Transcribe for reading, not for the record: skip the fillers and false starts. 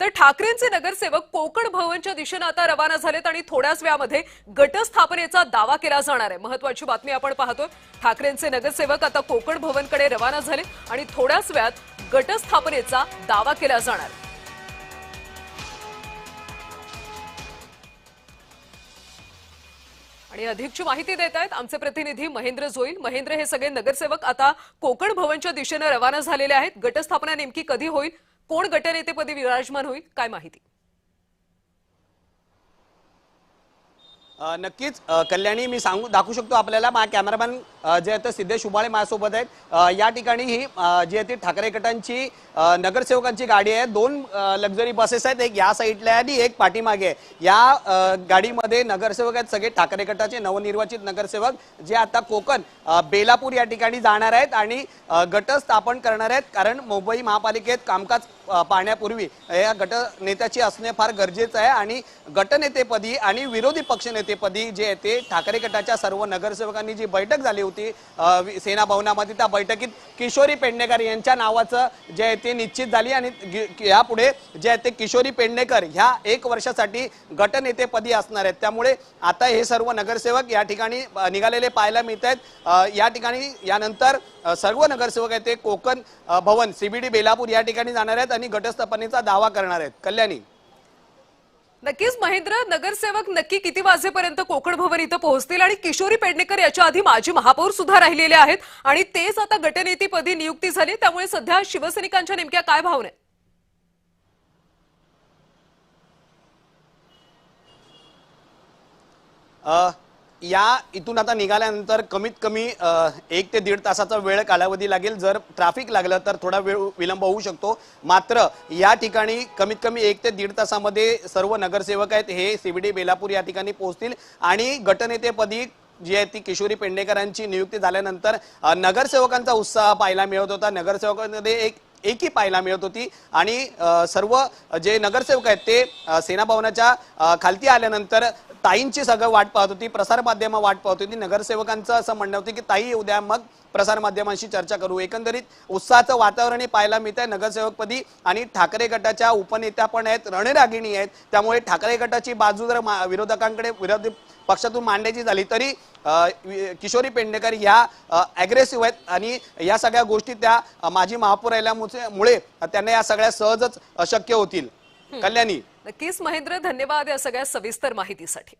तर ठाकरेंचे नगरसेवक कोकण भवनच्या दिशेने आता रवाना झालेत आणि थोड्याच वेळामध्ये गटस्थापनेचा दावा केला जाणार आहे। महत्त्वाची बातमी आपण पाहतोय। ठाकरेंचे नगरसेवक आता कोकण भवनकडे रवाना झाले आणि थोड्याच वेळात गटस्थापनेचा दावा केला जाणार आहे। आणि अधिकची माहिती देत आहेत आमचे प्रतिनिधी महेंद्र जोईल। महेंद्र, हे सगळे नगरसेवक आता कोकण भवनच्या दिशेने रवाना झालेले आहेत। गटस्थापना नेमकी कधी होईल, कोण गटनेतेपदी विराजमान होईल, काय माहिती? नक्कीच कल्याणी, मी दाखवू शकतो आपल्याला। माझा कॅमेरामॅन जे आहेत सिद्धेश उबाळे माझ्यासोबत आहेत। या ठिकाणी ही जी आहे ती ठाकरे गटांची नगरसेवकांची गाडी आहे। दोन लक्झरी बसेस आहेत, एक या साईडला आहे आणि एक पाठीमागे आहे। या गाडीमध्ये नगरसेवक आहेत सगळे ठाकरे गटाचे नवनिर्वाचित नगरसेवक, जे आता कोकण बेलापूर या ठिकाणी जाणार आहेत आणि गट स्थापन करणार आहेत। कारण मुंबई महापालिकेत कामकाज पाहण्यापूर्वी या गटनेत्याची असणे फार गरजेचं आहे आणि गटनेतेपदी आणि विरोधी पक्षनेतेपदी जे आहे ते ठाकरे गटाच्या सर्व नगरसेवकांनी जी बैठक झाली होती सेना भवनामध्ये, त्या बैठकीत किशोरी पेडणेकर यांच्या नावाचं जे आहे ते निश्चित झाली आणि यापुढे जे आहे ते किशोरी पेडणेकर ह्या 1 वर्षासाठी गटनेतेपदी असणार आहेत। त्यामुळे आता हे सर्व नगरसेवक या ठिकाणी निघालेले पाहायला मिळत आहेत। या ठिकाणी यानंतर सर्व नगरसेवक आहेत ते कोकण भवन सीबीडी बेलापूर या ठिकाणी जाणार आहेत आणि गटस्थापनेचा दावा करणार आहेत। कल्याणी, नक्कीच महेंद्र, नगरसेवक नक्की किती वाजेपर्यंत कोकण भवन इथं पोहोचतील? आणि किशोरी पेडणेकर याच्या आधी माजी महापौर सुद्धा राहिलेले आहेत आणि तेच आता गटनेतेपदी नियुक्ती झाली, त्यामुळे सध्या शिवसैनिकांच्या नेमक्या काय भावना आहेत? या इथून आता निघाल्यानंतर कमीत कमी 1 ते 1.5 तासाचा वेळ कालावधी लागेल। जर ट्रॅफिक लागलं तर थोडा वेळ विलंब होऊ शकतो। मात्र या ठिकाणी कमीत कमी 1 ते 1.5 तासामध्ये सर्व नगरसेवक आहेत हे सीबीडी बेलापूर या ठिकाणी पोहोचतील आणि गटनेतेपदी जी आहे ती किशोरी पेडणेकरांची नियुक्ती झाल्यानंतर नगरसेवकांचा उत्साह पाहायला मिळत होता। नगरसेवकांमध्ये एकी पाहायला मिळत होती आणि सर्व जे नगरसेवक आहेत ते सेना भवनाच्या खालती आल्यानंतर ताईंची सगळं वाट पाहत होती, प्रसार माध्यम वाट पाहत होती। नगरसेवकांचं असं म्हणणं होतं की ताई उद्या मग प्रसार माध्यमांशी चर्चा करू। एकंदरीत उत्साहाचं वातावरण पाहायला मिळत आहे नगरसेवकपदी आणि ठाकरे गटाच्या उपनेत्या पण आहेत, रणरागिणी आहेत। त्यामुळे ठाकरे गटाची बाजू जर विरोधकांकडे विरोधी पक्षातून मांडायची झाली तरी किशोरी पेडणेकर ह्या अग्रेसिव्ह आहेत आणि या सगळ्या गोष्टी त्या माजी महापौर राहिल्यामुळे त्यांना या सगळ्या सहजच शक्य होतील। कल्याणी, नक्कीच महेंद्र, धन्यवाद या सगळ्या सविस्तर माहितीसाठी।